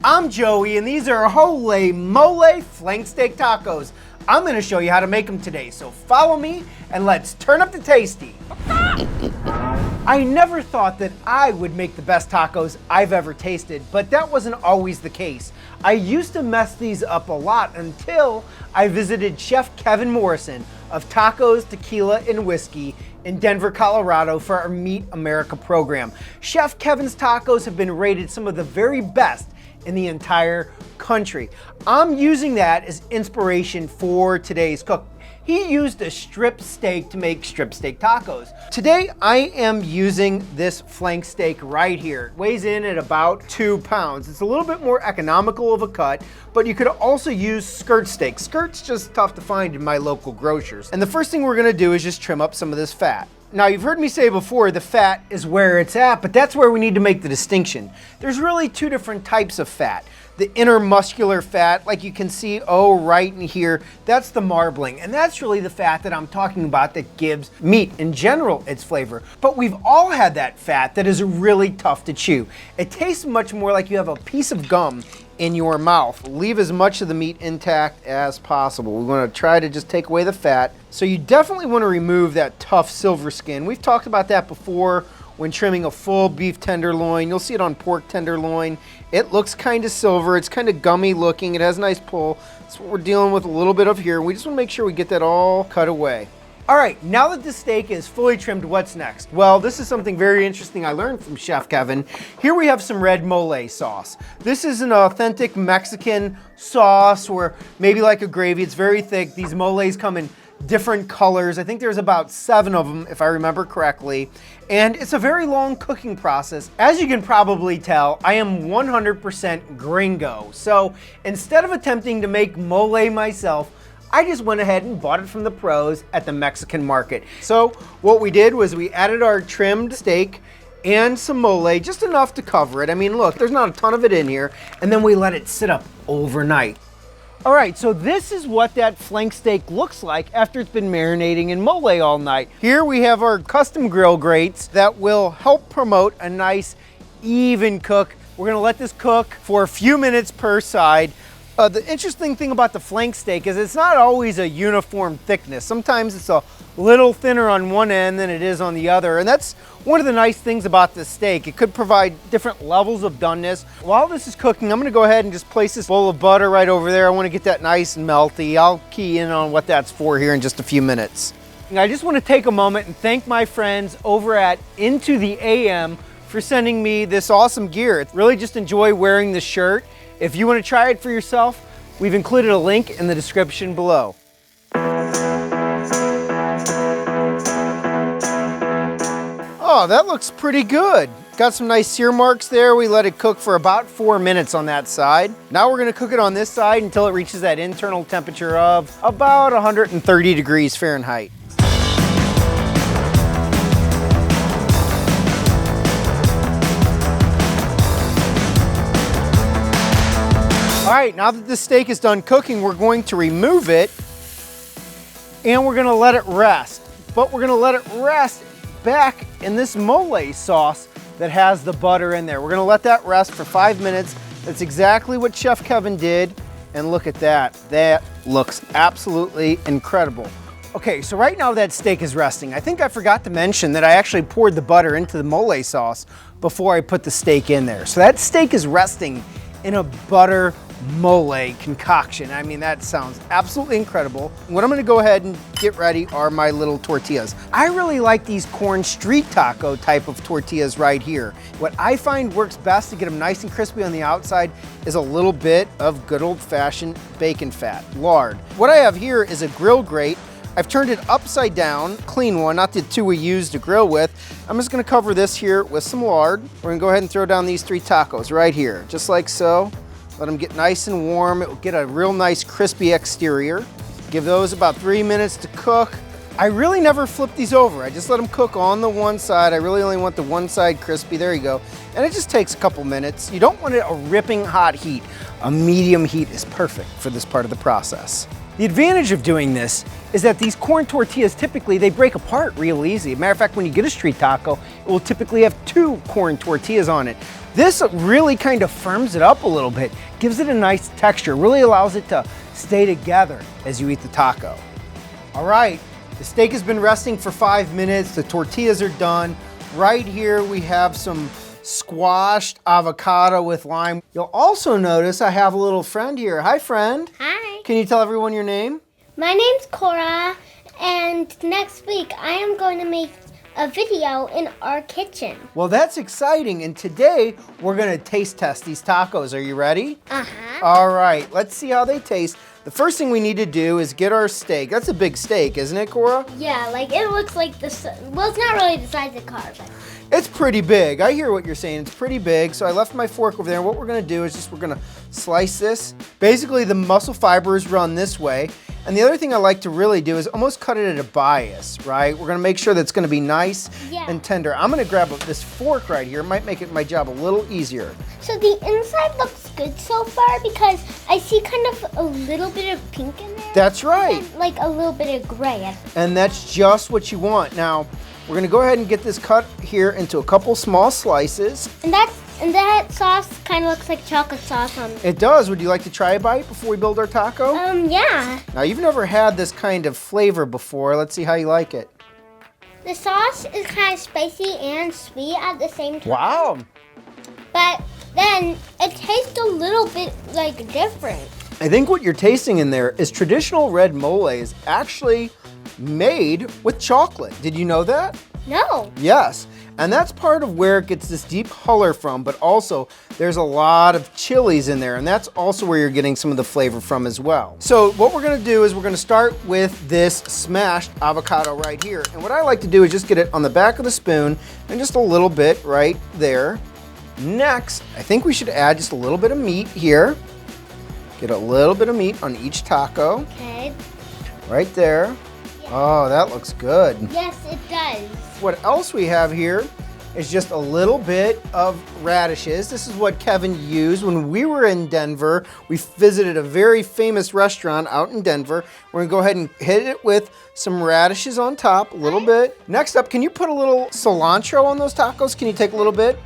I'm Joey, and these are Holy Mole flank steak tacos. I'm going to show you how to make them today, so follow me and let's turn up the tasty. I never thought that I would make the best tacos I've ever tasted, but that wasn't always the case. I used to mess these up a lot until I visited Chef Kevin Morrison of Tacos, Tequila, and Whiskey in Denver, Colorado for our Meet America program. Chef Kevin's tacos have been rated some of the very best in the entire country. I'm using that as inspiration for today's cook. He used a strip steak to make strip steak tacos. Today, I am using this flank steak right here. It weighs in at about 2 pounds. It's a little bit more economical of a cut, but you could also use skirt steak. Skirt's just tough to find in my local grocers. And the first thing we're gonna do is just trim up some of this fat. Now, you've heard me say before, the fat is where it's at, but that's where we need to make the distinction. There's really two different types of fat. The intermuscular fat, like you can see, right in here, that's the marbling. And that's really the fat that I'm talking about that gives meat in general its flavor. But we've all had that fat that is really tough to chew. It tastes much more like you have a piece of gum in your mouth. Leave as much of the meat intact as possible. We want to try to just take away the fat. So you definitely want to remove that tough silver skin. We've talked about that before when trimming a full beef tenderloin. You'll see it on pork tenderloin. It looks kind of silver. It's kind of gummy looking. It has a nice pull. That's what we're dealing with a little bit of here. We just want to make sure we get that all cut away. All right, now that the steak is fully trimmed, what's next? Well, this is something very interesting I learned from Chef Kevin. Here we have some red mole sauce. This is an authentic Mexican sauce, or maybe like a gravy. It's very thick. These moles come in different colors. I think there's about 7 of them, if I remember correctly. And it's a very long cooking process. As you can probably tell, I am 100% gringo. So instead of attempting to make mole myself, I just went ahead and bought it from the pros at the Mexican market. So what we did was we added our trimmed steak and some mole, just enough to cover it. I mean, look, there's not a ton of it in here. And then we let it sit up overnight. All right, so this is what that flank steak looks like after it's been marinating in mole all night. Here we have our custom grill grates that will help promote a nice, even cook. We're gonna let this cook for a few minutes per side. The interesting thing about the flank steak is it's not always a uniform thickness. Sometimes it's a little thinner on one end than it is on the other, and that's one of the nice things about this steak. It could provide different levels of doneness. While this is cooking, I'm gonna go ahead and just place this bowl of butter right over there. I wanna get that nice and melty. I'll key in on what that's for here in just a few minutes. And I just wanna take a moment and thank my friends over at INTOTHEAM for sending me this awesome gear. Really just enjoy wearing this shirt. If you want to try it for yourself, we've included a link in the description below. Oh, that looks pretty good. Got some nice sear marks there. We let it cook for about 4 minutes on that side. Now we're going to cook it on this side until it reaches that internal temperature of about 130 degrees Fahrenheit. All right, now that the steak is done cooking, we're going to remove it and we're gonna let it rest. But we're gonna let it rest back in this mole sauce that has the butter in there. We're gonna let that rest for 5 minutes. That's exactly what Chef Kevin did. And look at that. That looks absolutely incredible. Okay, so right now that steak is resting. I think I forgot to mention that I actually poured the butter into the mole sauce before I put the steak in there. So that steak is resting in a butter mole concoction. I mean, that sounds absolutely incredible. What I'm gonna go ahead and get ready are my little tortillas. I really like these corn street taco type of tortillas right here. What I find works best to get them nice and crispy on the outside is a little bit of good old-fashioned bacon fat, lard. What I have here is a grill grate. I've turned it upside down, clean one, not the two we used to grill with. I'm just gonna cover this here with some lard. We're gonna go ahead and throw down these 3 tacos right here, just like so. Let them get nice and warm. It will get a real nice crispy exterior. Give those about 3 minutes to cook. I really never flip these over. I just let them cook on the one side. I really only want the one side crispy. There you go. And it just takes a couple minutes. You don't want it a ripping hot heat. A medium heat is perfect for this part of the process. The advantage of doing this is that these corn tortillas typically, they break apart real easy. Matter of fact, when you get a street taco, it will typically have 2 corn tortillas on it. This really kind of firms it up a little bit, gives it a nice texture, really allows it to stay together as you eat the taco. All right, the steak has been resting for 5 minutes. The tortillas are done. Right here we have some squashed avocado with lime. You'll also notice I have a little friend here. Hi, friend. Hi. Can you tell everyone your name? My name's Cora, and next week I am going to make a video in our kitchen. Well, that's exciting, and today we're gonna taste test these tacos. Are you ready? Uh-huh. All right, let's see how they taste. The first thing we need to do is get our steak. That's a big steak, isn't it, Cora? Yeah, like it looks like this. Well, it's not really the size of the car, but It's pretty big. I hear what you're saying. It's pretty big. So I left my fork over there, and what we're gonna do is we're gonna slice this. Basically, the muscle fibers run this way. And the other thing I like to really do is almost cut it at a bias, right? We're gonna make sure that it's gonna be nice and tender. I'm gonna grab this fork right here. It might make my job a little easier. So the inside looks good so far because I see kind of a little bit of pink in there. That's right. And like a little bit of gray. And that's just what you want. Now, we're gonna go ahead and get this cut here into a couple small slices. And that sauce kind of looks like chocolate sauce on it. It does. Would you like to try a bite before we build our taco? Yeah. Now, you've never had this kind of flavor before. Let's see how you like it. The sauce is kind of spicy and sweet at the same time. Wow. But then it tastes a little bit like different. I think what you're tasting in there is traditional red mole is actually made with chocolate. Did you know that? No. Yes. And that's part of where it gets this deep color from, but also there's a lot of chilies in there, and that's also where you're getting some of the flavor from as well. So what we're gonna do is we're gonna start with this smashed avocado right here. And what I like to do is just get it on the back of the spoon and just a little bit right there. Next, I think we should add just a little bit of meat here. Get a little bit of meat on each taco. Okay. Right there. Oh, that looks good. Yes, it does. What else we have here is just a little bit of radishes. This is what Kevin used when we were in Denver. We visited a very famous restaurant out in Denver. We're gonna go ahead and hit it with some radishes on top, a little bit. Next up, can you put a little cilantro on those tacos? Can you take a little bit?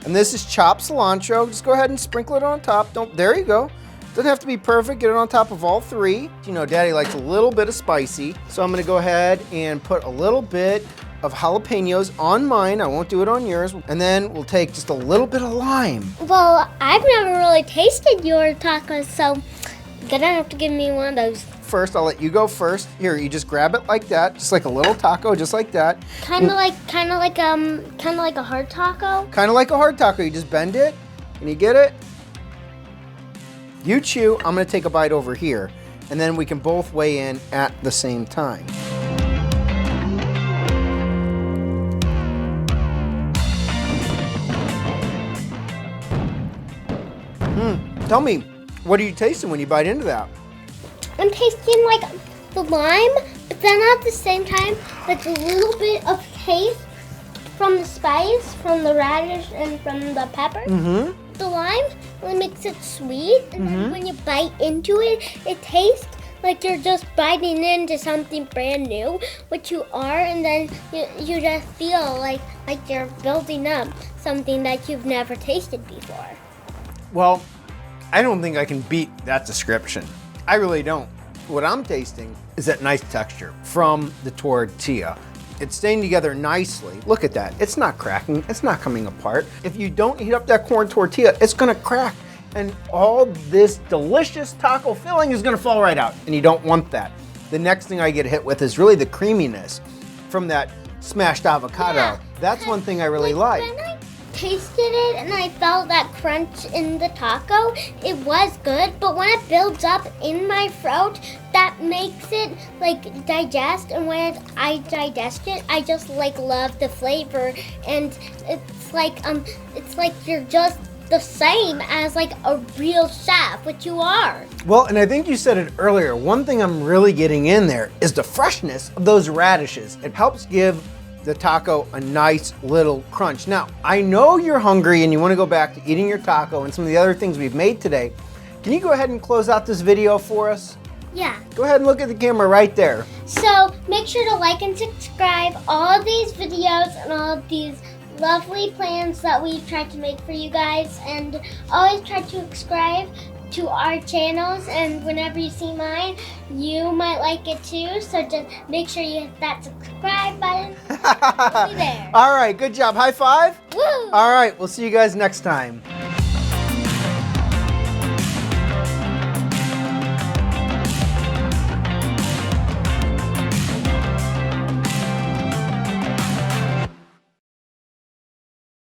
And this is chopped cilantro. Just go ahead and sprinkle it on top. There you go. Doesn't have to be perfect. Get it on top of all 3. You know, Daddy likes a little bit of spicy. So I'm gonna go ahead and put a little bit of jalapenos on mine. I won't do it on yours. And then we'll take just a little bit of lime. Well, I've never really tasted your tacos, so you're gonna have to give me one of those. First, I'll let you go first. Here, you just grab it like that, just like a little taco, just like that. Kind of like a hard taco. Kind of like a hard taco. You just bend it, and you get it. You chew. I'm gonna take a bite over here, and then we can both weigh in at the same time. Tell me, what are you tasting when you bite into that? I'm tasting like the lime, but then at the same time, like a little bit of taste from the spice, from the radish, and from the pepper. Mm-hmm. The lime really makes it sweet, and then when you bite into it, it tastes like you're just biting into something brand new, which you are, and then you just feel like you're building up something that you've never tasted before. Well, I don't think I can beat that description. I really don't. What I'm tasting is that nice texture from the tortilla. It's staying together nicely. Look at that. It's not cracking. It's not coming apart. If you don't heat up that corn tortilla, it's gonna crack. And all this delicious taco filling is gonna fall right out. And you don't want that. The next thing I get hit with is really the creaminess from that smashed avocado. Yeah. That's one thing I really like. When I tasted it and I felt that crunch in the taco, it was good, but when it builds up in my throat, that makes it like digest, and when I digest it, I just like love the flavor, and it's like you're just the same as like a real chef, which you are. Well, and I think you said it earlier, one thing I'm really getting in there is the freshness of those radishes. It helps give the taco a nice little crunch. Now, I know you're hungry and you want to go back to eating your taco and some of the other things we've made today. Can you go ahead and close out this video for us? Yeah. Go ahead and look at the camera right there. So make sure to like and subscribe all of these videos and all of these lovely plans that we've tried to make for you guys, and always try to subscribe to our channels, and whenever you see mine you might like it too, so just make sure you hit that subscribe button. We'll be there. All right, good job. High five. Woo! All right, we'll see you guys next time.